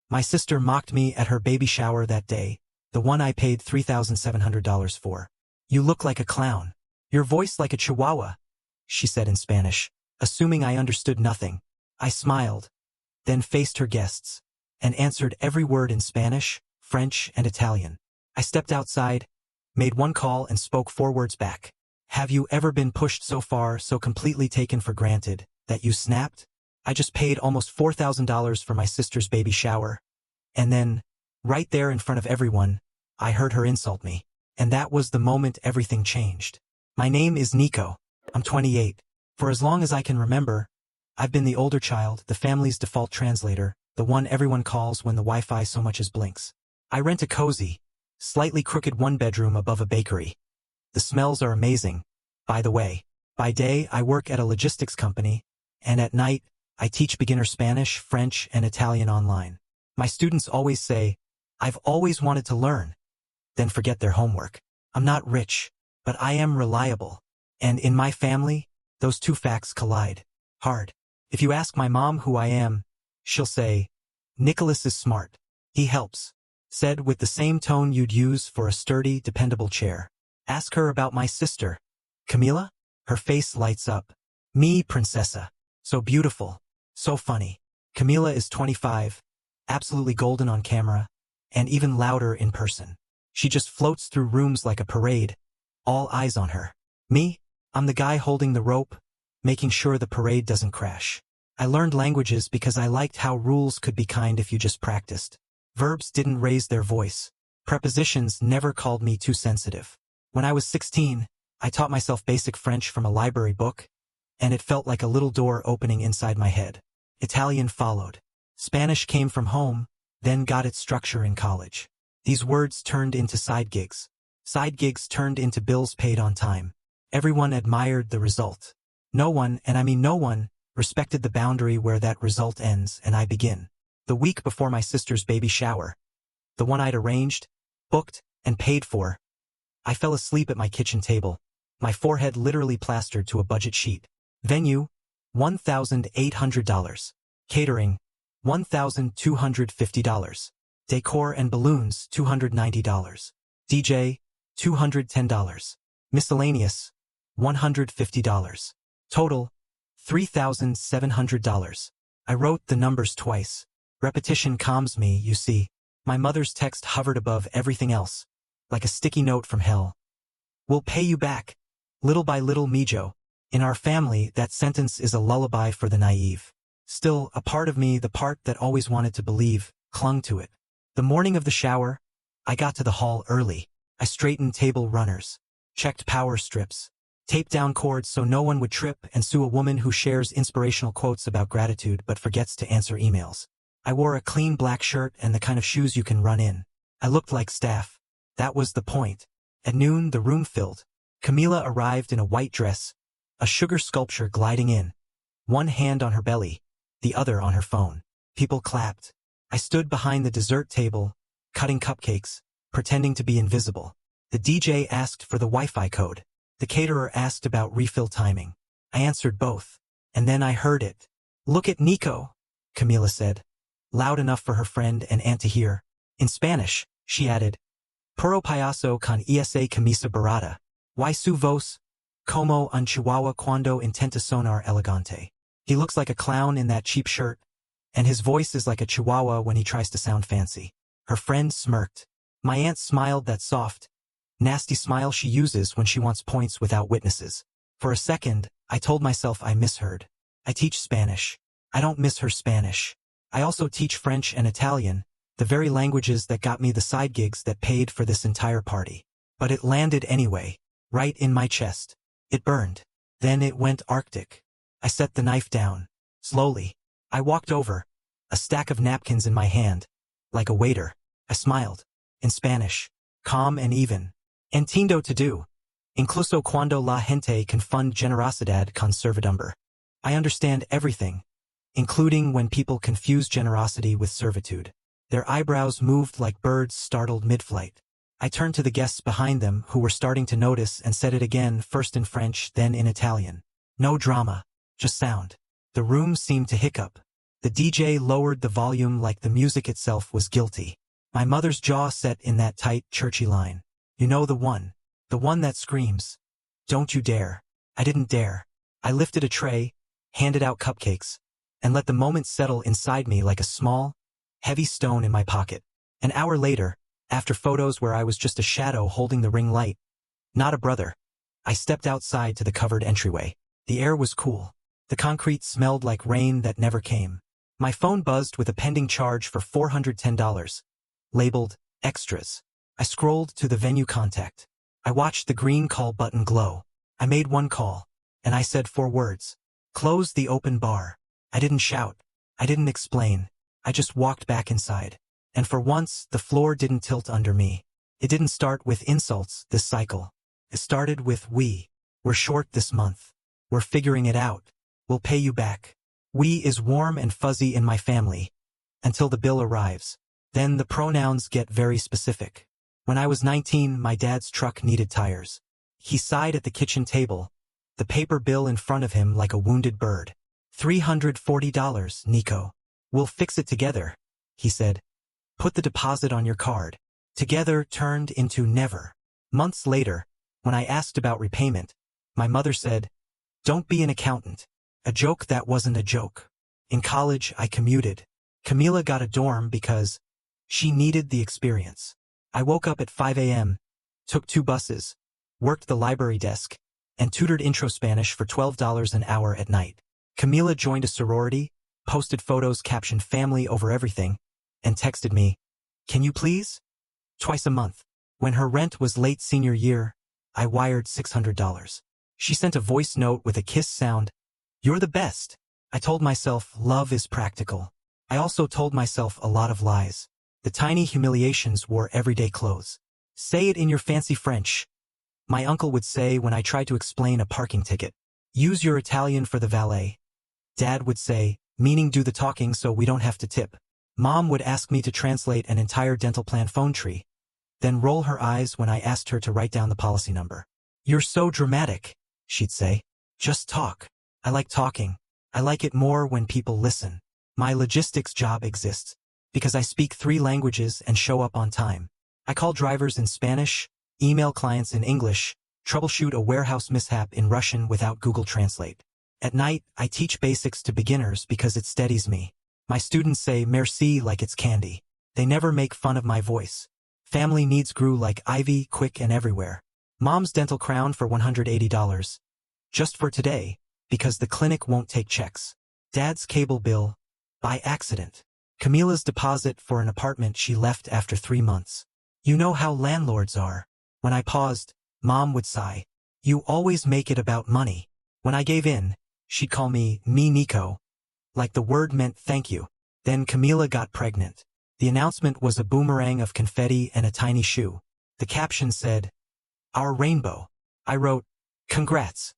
My sister mocked me at her baby shower that day, the one I paid $3,700 for. You look like a clown. Your voice like a Chihuahua, she said in Spanish, assuming I understood nothing. I smiled, then faced her guests, and answered every word in Spanish, French, and Italian. I stepped outside, made one call and spoke 4 words back. Have you ever been pushed so far, so completely taken for granted, that you snapped? I just paid almost $4,000 for my sister's baby shower. And then, right there in front of everyone, I heard her insult me. And that was the moment everything changed. My name is Nico. I'm 28. For as long as I can remember, I've been the older child, the family's default translator, the one everyone calls when the Wi-Fi so much as blinks. I rent a cozy, slightly crooked 1-bedroom above a bakery. The smells are amazing, by the way. By day, I work at a logistics company, and at night, I teach beginner Spanish, French, and Italian online. My students always say, I've always wanted to learn, then forget their homework. I'm not rich, but I am reliable. And in my family, those 2 facts collide hard. If you ask my mom who I am, she'll say, Nicholas is smart. He helps. Said with the same tone you'd use for a sturdy, dependable chair. Ask her about my sister, Camila. Her face lights up. Me, princessa. So beautiful. So funny. Camila is 25, absolutely golden on camera, and even louder in person. She just floats through rooms like a parade, all eyes on her. Me? I'm the guy holding the rope, making sure the parade doesn't crash. I learned languages because I liked how rules could be kind if you just practiced. Verbs didn't raise their voice. Prepositions never called me too sensitive. When I was 16, I taught myself basic French from a library book, and it felt like a little door opening inside my head. Italian followed. Spanish came from home, then got its structure in college. These words turned into side gigs. Side gigs turned into bills paid on time. Everyone admired the result. No one, and I mean no one, respected the boundary where that result ends and I begin. The week before my sister's baby shower, the one I'd arranged, booked, and paid for, I fell asleep at my kitchen table, my forehead literally plastered to a budget sheet. Venue, $1,800. Catering, $1,250. Decor and balloons, $290. DJ, $210. Miscellaneous, $150. Total, $3,700. I wrote the numbers twice. Repetition calms me, you see. My mother's text hovered above everything else, like a sticky note from hell. We'll pay you back, little by little, Mijo. In our family, that sentence is a lullaby for the naive. Still, a part of me, the part that always wanted to believe, clung to it. The morning of the shower, I got to the hall early. I straightened table runners, checked power strips, taped down cords so no one would trip and sue a woman who shares inspirational quotes about gratitude but forgets to answer emails. I wore a clean black shirt and the kind of shoes you can run in. I looked like staff. That was the point. At noon, the room filled. Camila arrived in a white dress, a sugar sculpture gliding in, one hand on her belly, the other on her phone. People clapped. I stood behind the dessert table, cutting cupcakes, pretending to be invisible. The DJ asked for the Wi-Fi code. The caterer asked about refill timing. I answered both. And then I heard it. Look at Nico, Camila said, loud enough for her friend and aunt to hear. In Spanish, she added, Puro payaso con esa camisa barata. Y su voz, como un chihuahua cuando intenta sonar elegante. He looks like a clown in that cheap shirt, and his voice is like a chihuahua when he tries to sound fancy. Her friend smirked. My aunt smiled, that soft, nasty smile she uses when she wants points without witnesses. For a second, I told myself I misheard. I teach Spanish. I don't miss her Spanish. I also teach French and Italian, the very languages that got me the side gigs that paid for this entire party. But it landed anyway, right in my chest. It burned. Then it went Arctic. I set the knife down. Slowly. I walked over, a stack of napkins in my hand. Like a waiter, I smiled. In Spanish. Calm and even. Entiendo to do. Incluso cuando la gente confunde generosidad con servidumbre. I understand everything, including when people confuse generosity with servitude. Their eyebrows moved like birds startled mid-flight. I turned to the guests behind them who were starting to notice and said it again, first in French, then in Italian. No drama, just sound. The room seemed to hiccup. The DJ lowered the volume like the music itself was guilty. My mother's jaw set in that tight, churchy line. You know the one. The one that screams. Don't you dare. I didn't dare. I lifted a tray, handed out cupcakes, and let the moment settle inside me like a small, heavy stone in my pocket. An hour later, after photos where I was just a shadow holding the ring light, not a brother, I stepped outside to the covered entryway. The air was cool. The concrete smelled like rain that never came. My phone buzzed with a pending charge for $410, labeled Extras. I scrolled to the venue contact. I watched the green call button glow. I made one call, and I said 4 words. Close the open bar. I didn't shout. I didn't explain. I just walked back inside. And for once, the floor didn't tilt under me. It didn't start with insults, this cycle. It started with we're short this month. We're figuring it out. We'll pay you back. We is warm and fuzzy in my family. Until the bill arrives. Then the pronouns get very specific. When I was 19, my dad's truck needed tires. He sighed at the kitchen table, the paper bill in front of him like a wounded bird. $340, Nico. We'll fix it together, he said. Put the deposit on your card. Together turned into never. Months later, when I asked about repayment, my mother said, don't be an accountant. A joke that wasn't a joke. In college, I commuted. Camila got a dorm because she needed the experience. I woke up at 5 a.m., took 2 buses, worked the library desk, and tutored intro Spanish for $12 an hour at night. Camila joined a sorority, posted photos captioned family over everything, and texted me, can you please? Twice a month. When her rent was late senior year, I wired $600. She sent a voice note with a kiss sound. You're the best. I told myself love is practical. I also told myself a lot of lies. The tiny humiliations wore everyday clothes. Say it in your fancy French. My uncle would say when I tried to explain a parking ticket. Use your Italian for the valet. Dad would say, meaning do the talking so we don't have to tip. Mom would ask me to translate an entire dental plan phone tree, then roll her eyes when I asked her to write down the policy number. You're so dramatic, she'd say. Just talk. I like talking. I like it more when people listen. My logistics job exists because I speak 3 languages and show up on time. I call drivers in Spanish, email clients in English, troubleshoot a warehouse mishap in Russian without Google Translate. At night, I teach basics to beginners because it steadies me. My students say merci like it's candy. They never make fun of my voice. Family needs grew like ivy, quick and everywhere. Mom's dental crown for $180. Just for today, because the clinic won't take checks. Dad's cable bill, by accident. Camila's deposit for an apartment she left after 3 months. You know how landlords are. When I paused, Mom would sigh. You always make it about money. When I gave in, she'd call me Nico. Like the word meant thank you. Then Camila got pregnant. The announcement was a boomerang of confetti and a tiny shoe. The caption said, our rainbow. I wrote, congrats.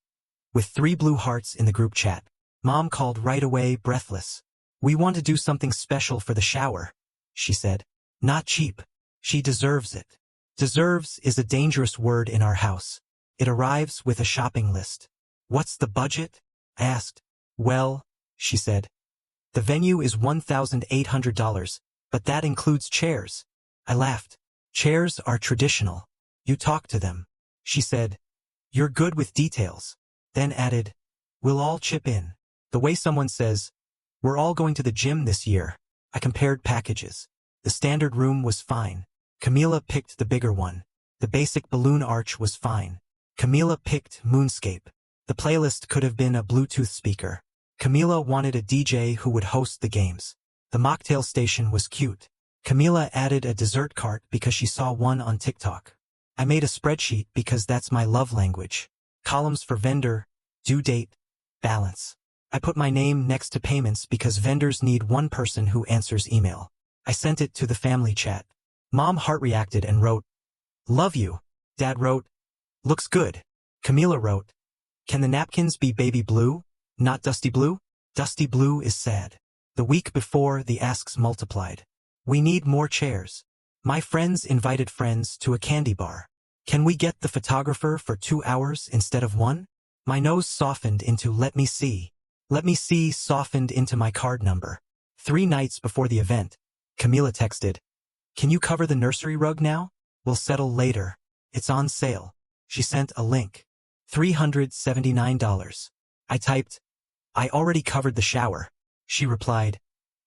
With 3 blue hearts in the group chat. Mom called right away, breathless. We want to do something special for the shower, she said. Not cheap. She deserves it. Deserves is a dangerous word in our house. It arrives with a shopping list. What's the budget? I asked. Well, she said. The venue is $1,800, but that includes chairs. I laughed. Chairs are traditional. You talk to them. She said. You're good with details. Then added, we'll all chip in. The way someone says, we're all going to the gym this year. I compared packages. The standard room was fine. Camila picked the bigger one. The basic balloon arch was fine. Camila picked Moonscape. The playlist could have been a Bluetooth speaker. Camila wanted a DJ who would host the games. The mocktail station was cute. Camila added a dessert cart because she saw one on TikTok. I made a spreadsheet because that's my love language. Columns for vendor, due date, balance. I put my name next to payments because vendors need one person who answers email. I sent it to the family chat. Mom heart reacted and wrote, love you. Dad wrote, looks good. Camila wrote, can the napkins be baby blue, not dusty blue? Dusty blue is sad. The week before, the asks multiplied. We need more chairs. My friends invited friends to a candy bar. Can we get the photographer for 2 hours instead of 1? My nose softened into let me see. Let me see softened into my card number. 3 nights before the event, Camila texted, "Can you cover the nursery rug now? We'll settle later. It's on sale." She sent a link. $379. I typed, "I already covered the shower." She replied,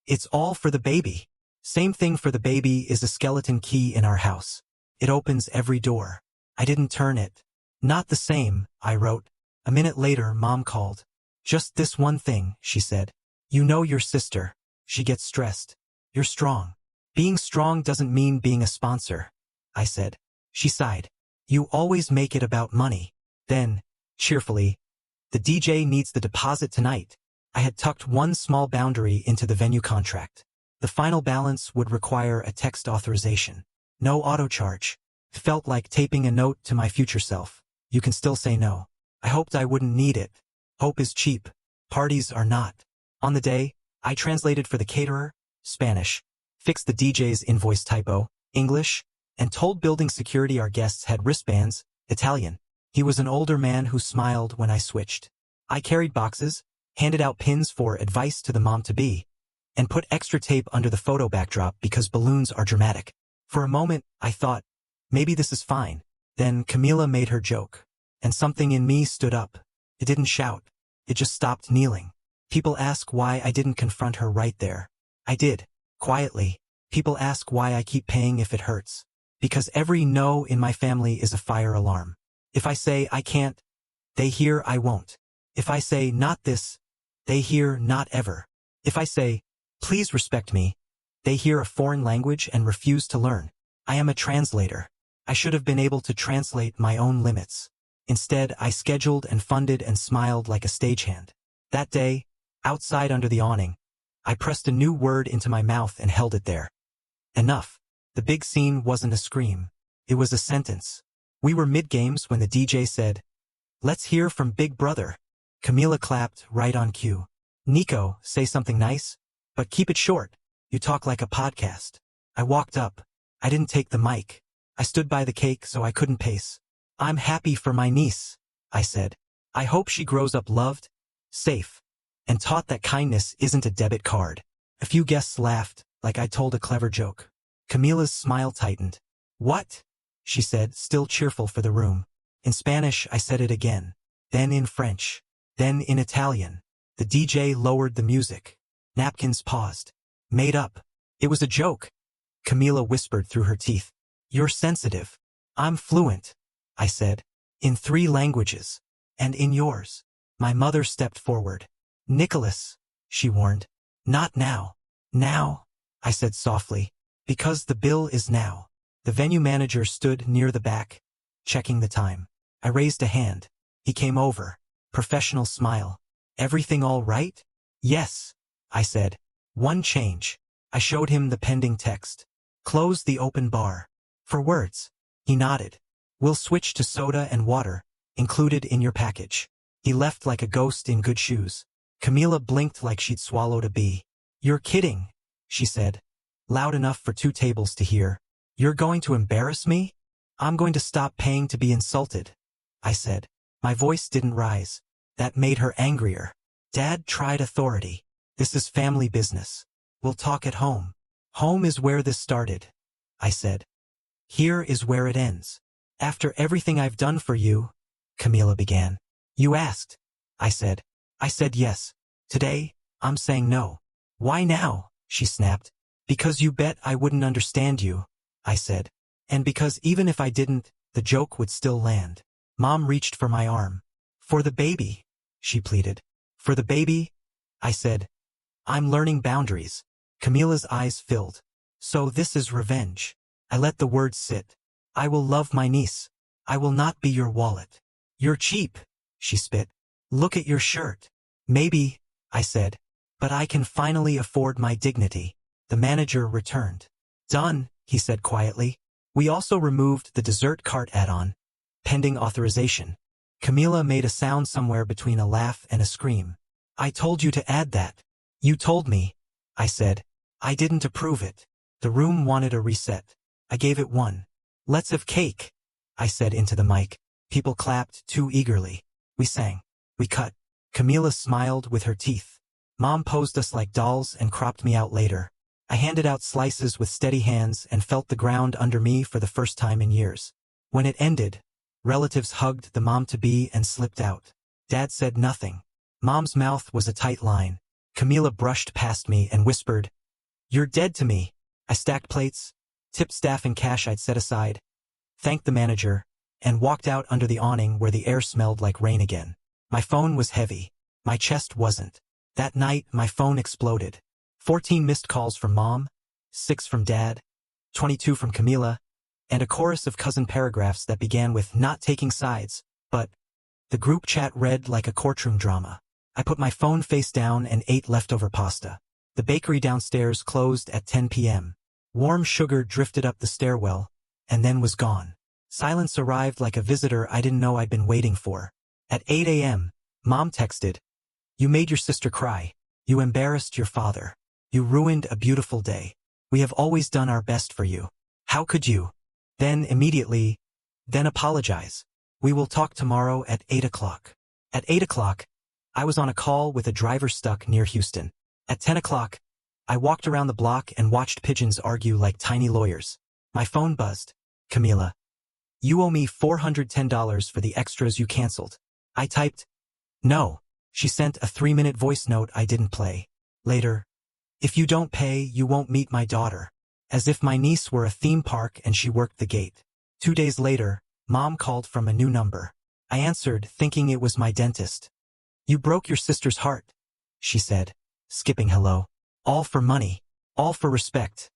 "It's all for the baby." Same thing for the baby is a skeleton key in our house. It opens every door. I didn't turn it. Not the same, I wrote. A minute later, Mom called. "Just this one thing," she said. "You know your sister. She gets stressed. You're strong." "Being strong doesn't mean being a sponsor," I said. She sighed. "You always make it about money." Then, cheerfully, "The DJ needs the deposit tonight." I had tucked one small boundary into the venue contract. The final balance would require a text authorization. No auto charge. It felt like taping a note to my future self. You can still say no. I hoped I wouldn't need it. Hope is cheap. Parties are not. On the day, I translated for the caterer, Spanish, fixed the DJ's invoice typo, English, and told building security our guests had wristbands, Italian. He was an older man who smiled when I switched. I carried boxes, handed out pins for advice to the mom-to-be, and put extra tape under the photo backdrop because balloons are dramatic. For a moment, I thought, maybe this is fine. Then Camila made her joke, and something in me stood up. It didn't shout. It just stopped kneeling. People ask why I didn't confront her right there. I did, quietly. People ask why I keep paying if it hurts. Because every no in my family is a fire alarm. If I say I can't, they hear I won't. If I say not this, they hear not ever. If I say, please respect me, they hear a foreign language and refuse to learn. I am a translator. I should have been able to translate my own limits. Instead, I scheduled and funded and smiled like a stagehand. That day, outside under the awning, I pressed a new word into my mouth and held it there. Enough. The big scene wasn't a scream. It was a sentence. We were mid-games when the DJ said, "Let's hear from Big Brother." Camila clapped right on cue. "Nico, say something nice, but keep it short. You talk like a podcast." I walked up. I didn't take the mic. I stood by the cake so I couldn't pace. "I'm happy for my niece," I said. "I hope she grows up loved, safe, and taught that kindness isn't a debit card." A few guests laughed, like I told a clever joke. Camila's smile tightened. "What?" she said, still cheerful for the room. In Spanish, I said it again. Then in French. Then in Italian. The DJ lowered the music. Napkins paused. "Made up. It was a joke," Camila whispered through her teeth. "You're sensitive." "I'm fluent," I said. "In 3 languages. And in yours." My mother stepped forward. "Nicholas," she warned. "Not now." "Now," I said softly. "Because the bill is now." The venue manager stood near the back, checking the time. I raised a hand. He came over. Professional smile. "Everything all right?" "Yes," I said. "One change." I showed him the pending text. "Close the open bar." "For words." He nodded. "We'll switch to soda and water, included in your package." He left like a ghost in good shoes. Camila blinked like she'd swallowed a bee. "You're kidding," she said, loud enough for 2 tables to hear. "You're going to embarrass me?" "I'm going to stop paying to be insulted," I said. My voice didn't rise. That made her angrier. "Dad tried authority. This is family business. We'll talk at home." "Home is where this started," I said. "Here is where it ends." "After everything I've done for you," Camila began. "You asked," I said. "I said yes. Today, I'm saying no." "Why now?" she snapped. "Because you bet I wouldn't understand you," I said. "And because even if I didn't, the joke would still land." Mom reached for my arm. "For the baby," she pleaded. "For the baby," I said. "I'm learning boundaries." Camila's eyes filled. "So this is revenge." I let the words sit. "I will love my niece. I will not be your wallet." "You're cheap," she spit. "Look at your shirt." "Maybe," I said. "But I can finally afford my dignity." The manager returned. "Done," he said quietly. We also removed the dessert cart add-on, pending authorization. Camila made a sound somewhere between a laugh and a scream. "I told you to add that." "You told me," I said. "I didn't approve it." The room wanted a reset. I gave it one. "Let's have cake," I said into the mic. People clapped too eagerly. We sang. We cut. Camila smiled with her teeth. Mom posed us like dolls and cropped me out later. I handed out slices with steady hands and felt the ground under me for the first time in years. When it ended, relatives hugged the mom-to-be and slipped out. Dad said nothing. Mom's mouth was a tight line. Camila brushed past me and whispered, "You're dead to me." I stacked plates, tipped staff in cash I'd set aside, thanked the manager, and walked out under the awning where the air smelled like rain again. My phone was heavy. My chest wasn't. That night, my phone exploded. 14 missed calls from Mom, 6 from Dad, 22 from Camila, and a chorus of cousin paragraphs that began with "not taking sides," but the group chat read like a courtroom drama. I put my phone face down and ate leftover pasta. The bakery downstairs closed at 10 p.m. Warm sugar drifted up the stairwell, and then was gone. Silence arrived like a visitor I didn't know I'd been waiting for. At 8 a.m., Mom texted, "You made your sister cry. You embarrassed your father. You ruined a beautiful day. We have always done our best for you. How could you?" Then immediately, "Then apologize. We will talk tomorrow at 8 o'clock. At 8 o'clock, I was on a call with a driver stuck near Houston. At 10 o'clock, I walked around the block and watched pigeons argue like tiny lawyers. My phone buzzed. "Camila, you owe me $410 for the extras you canceled." I typed, "No." She sent a 3-minute voice note I didn't play. Later, "If you don't pay, you won't meet my daughter." As if my niece were a theme park and she worked the gate. 2 days later, Mom called from a new number. I answered, thinking it was my dentist. "You broke your sister's heart," she said, skipping hello. "All for money. All for respect."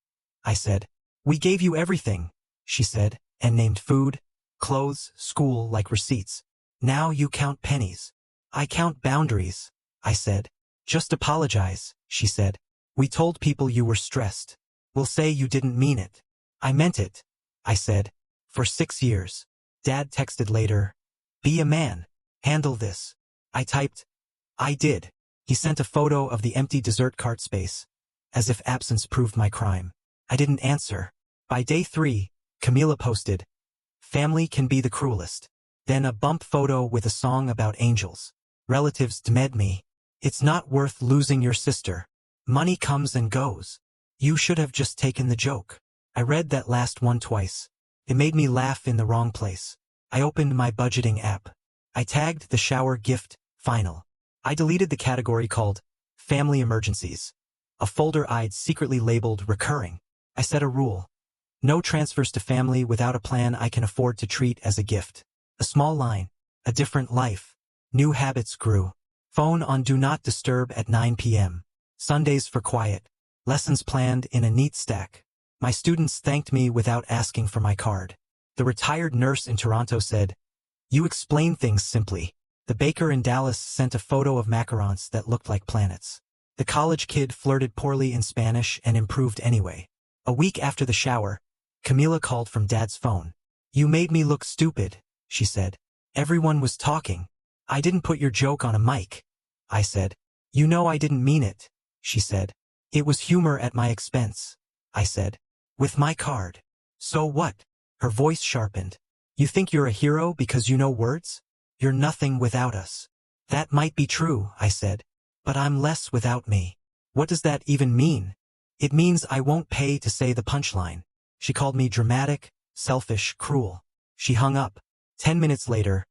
I said, "We gave you everything," she said, and named food, clothes, school like receipts. "Now you count pennies." "I count boundaries," I said. "Just apologize," she said. "We told people you were stressed. We'll say you didn't mean it." "I meant it," I said. "For 6 years." Dad texted later, "Be a man. Handle this." I typed, "I did." He sent a photo of the empty dessert cart space, as if absence proved my crime. I didn't answer. By day 3, Camila posted, "Family can be the cruelest." Then a bump photo with a song about angels. Relatives DM'd me. "It's not worth losing your sister. Money comes and goes. You should have just taken the joke." I read that last one twice. It made me laugh in the wrong place. I opened my budgeting app. I tagged the shower gift, final. I deleted the category called Family Emergencies, a folder I'd secretly labeled recurring. I set a rule. No transfers to family without a plan I can afford to treat as a gift. A small line. A different life. New habits grew. Phone on Do Not Disturb at 9 p.m. Sundays for quiet. Lessons planned in a neat stack. My students thanked me without asking for my card. The retired nurse in Toronto said, "You explain things simply." The baker in Dallas sent a photo of macarons that looked like planets. The college kid flirted poorly in Spanish and improved anyway. A week after the shower, Camila called from Dad's phone. "You made me look stupid," she said. "Everyone was talking. I didn't put your joke on a mic." I said, "You know I didn't mean it," she said. "It was humor at my expense," I said. "With my card." "So what?" Her voice sharpened. "You think you're a hero because you know words? You're nothing without us." "That might be true," I said. "But I'm less without me." "What does that even mean?" "It means I won't pay to say the punchline." She called me dramatic, selfish, cruel. She hung up. 10 minutes later,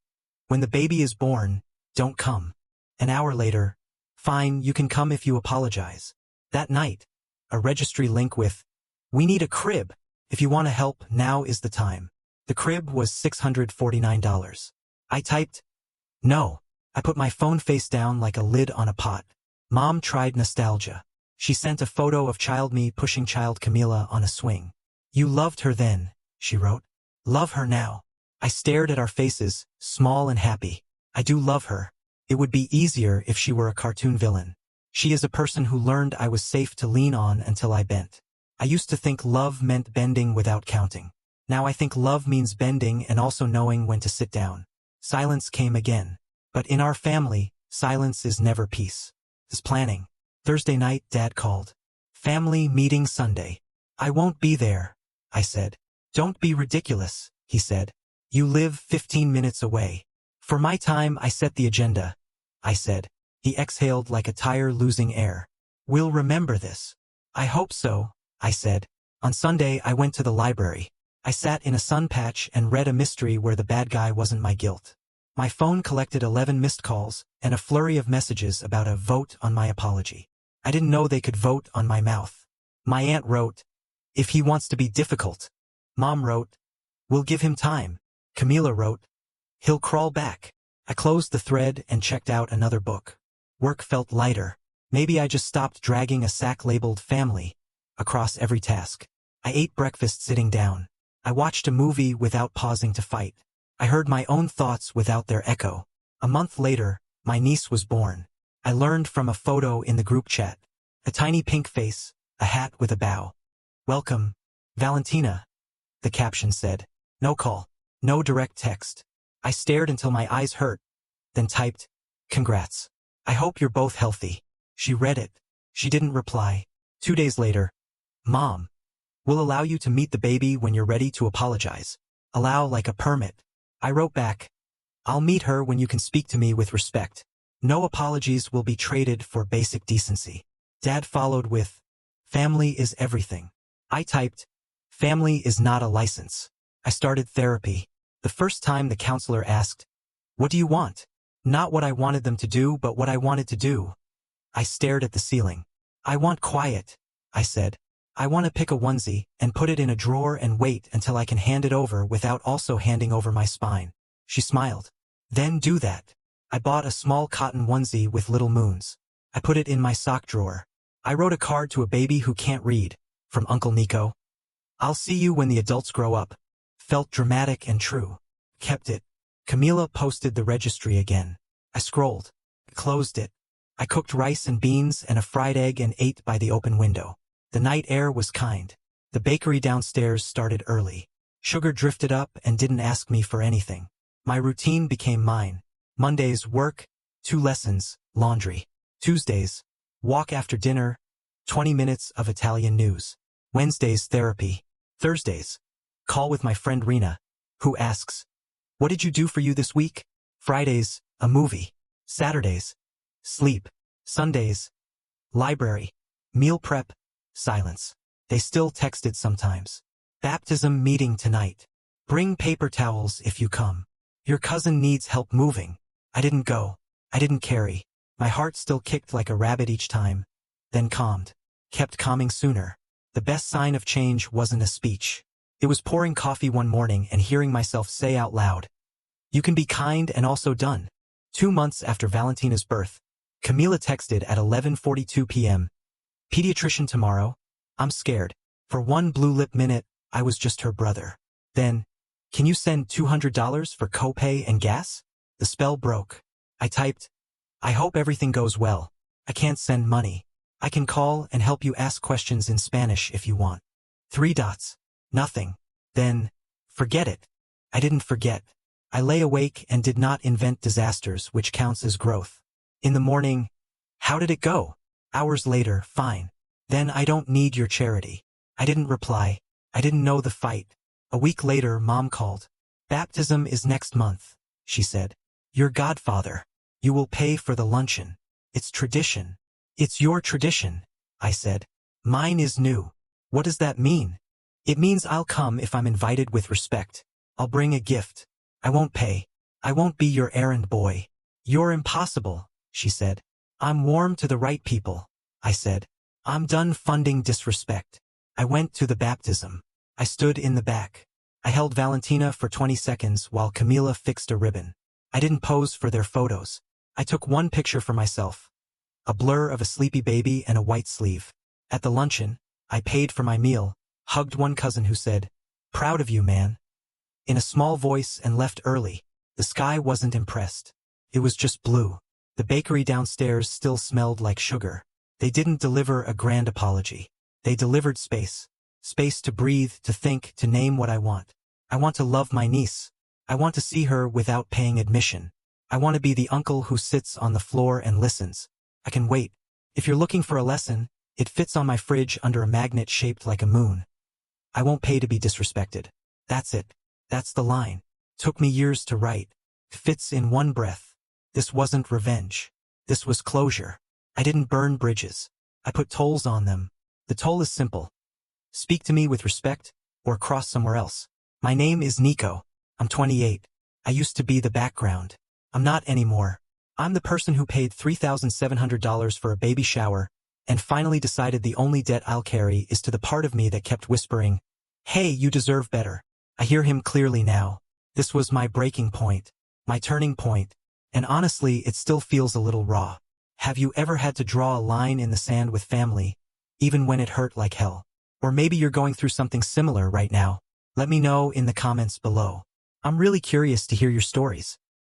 "When the baby is born, don't come." An hour later, "Fine, you can come if you apologize." That night, a registry link with, "We need a crib. If you want to help, now is the time." The crib was $649. I typed, "No." I put my phone face down like a lid on a pot. Mom tried nostalgia. She sent a photo of child me pushing child Camila on a swing. "You loved her then," she wrote. "Love her now." I stared at our faces, small and happy. "I do love her. It would be easier if she were a cartoon villain. She is a person who learned I was safe to lean on until I bent." I used to think love meant bending without counting. Now I think love means bending and also knowing when to sit down. Silence came again. But in our family, silence is never peace. It's planning. Thursday night, Dad called. "Family meeting Sunday." "I won't be there," I said. "Don't be ridiculous," he said. "You live 15 minutes away." "For my time, I set the agenda," I said. He exhaled like a tire losing air. We'll remember this. I hope so, I said. On Sunday, I went to the library. I sat in a sun patch and read a mystery where the bad guy wasn't my guilt. My phone collected 11 missed calls and a flurry of messages about a vote on my apology. I didn't know they could vote on my mouth. My aunt wrote, "If he wants to be difficult." Mom wrote, "We'll give him time." Camila wrote, "He'll crawl back." I closed the thread and checked out another book. Work felt lighter. Maybe I just stopped dragging a sack labeled family across every task. I ate breakfast sitting down. I watched a movie without pausing to fight. I heard my own thoughts without their echo. A month later, my niece was born. I learned from a photo in the group chat. A tiny pink face, a hat with a bow. "Welcome, Valentina," the caption said. No call, no direct text. I stared until my eyes hurt, then typed, "Congrats. I hope you're both healthy." She read it. She didn't reply. 2 days later, "Mom, we'll allow you to meet the baby when you're ready to apologize. Allow like a permit." I wrote back, "I'll meet her when you can speak to me with respect. No apologies will be traded for basic decency." Dad followed with, "Family is everything." I typed, "Family is not a license." I started therapy. The first time the counselor asked, "What do you want?" Not what I wanted them to do, but what I wanted to do. I stared at the ceiling. "I want quiet," I said. "I want to pick a onesie and put it in a drawer and wait until I can hand it over without also handing over my spine." She smiled. "Then do that." I bought a small cotton onesie with little moons. I put it in my sock drawer. I wrote a card to a baby who can't read, from Uncle Nico. "I'll see you when the adults grow up." Felt dramatic and true. Kept it. Camila posted the registry again. I scrolled. Closed it. I cooked rice and beans and a fried egg and ate by the open window. The night air was kind. The bakery downstairs started early. Sugar drifted up and didn't ask me for anything. My routine became mine. Mondays, work, 2 lessons, laundry. Tuesdays, walk after dinner, 20 minutes of Italian news. Wednesdays, therapy. Thursdays, call with my friend Rena, who asks, "What did you do for you this week?" Fridays, a movie. Saturdays, sleep. Sundays, library. Meal prep, silence. They still texted sometimes. "Baptism meeting tonight. Bring paper towels if you come. Your cousin needs help moving." I didn't go. I didn't carry. My heart still kicked like a rabbit each time, then calmed. Kept calming sooner. The best sign of change wasn't a speech. It was pouring coffee one morning and hearing myself say out loud, "You can be kind and also done." 2 months after Valentina's birth, Camila texted at 11:42 p.m. "Pediatrician tomorrow? I'm scared." For one blue lip minute, I was just her brother. Then, "Can you send $200 for copay and gas?" The spell broke. I typed, "I hope everything goes well. I can't send money. I can call and help you ask questions in Spanish if you want." 3 dots. Nothing. Then, forget it. I didn't forget. I lay awake and did not invent disasters, which counts as growth. In the morning, "How did it go?" Hours later, "Fine." Then, "I don't need your charity." I didn't reply. I didn't know the fight. A week later, Mom called. "Baptism is next month," she said. "Your godfather. You will pay for the luncheon. It's tradition." "It's your tradition," I said. "Mine is new." "What does that mean?" "It means I'll come if I'm invited with respect. I'll bring a gift. I won't pay. I won't be your errand boy." "You're impossible," she said. "I'm warm to the right people," I said. "I'm done funding disrespect." I went to the baptism. I stood in the back. I held Valentina for 20 seconds while Camila fixed a ribbon. I didn't pose for their photos. I took one picture for myself. A blur of a sleepy baby and a white sleeve. At the luncheon, I paid for my meal, hugged one cousin who said, "Proud of you, man," in a small voice, and left early. The sky wasn't impressed. It was just blue. The bakery downstairs still smelled like sugar. They didn't deliver a grand apology. They delivered space. Space to breathe, to think, to name what I want. I want to love my niece. I want to see her without paying admission. I want to be the uncle who sits on the floor and listens. I can wait. If you're looking for a lesson, it fits on my fridge under a magnet shaped like a moon. I won't pay to be disrespected. That's it. That's the line. Took me years to write. Fits in one breath. This wasn't revenge. This was closure. I didn't burn bridges. I put tolls on them. The toll is simple. Speak to me with respect, or cross somewhere else. My name is Nico. I'm 28. I used to be the background. I'm not anymore. I'm the person who paid $3,700 for a baby shower, and finally decided the only debt I'll carry is to the part of me that kept whispering, "Hey, you deserve better." I hear him clearly now. This was my breaking point, my turning point, and honestly, it still feels a little raw. Have you ever had to draw a line in the sand with family, even when it hurt like hell? Or maybe you're going through something similar right now. Let me know in the comments below. I'm really curious to hear your stories.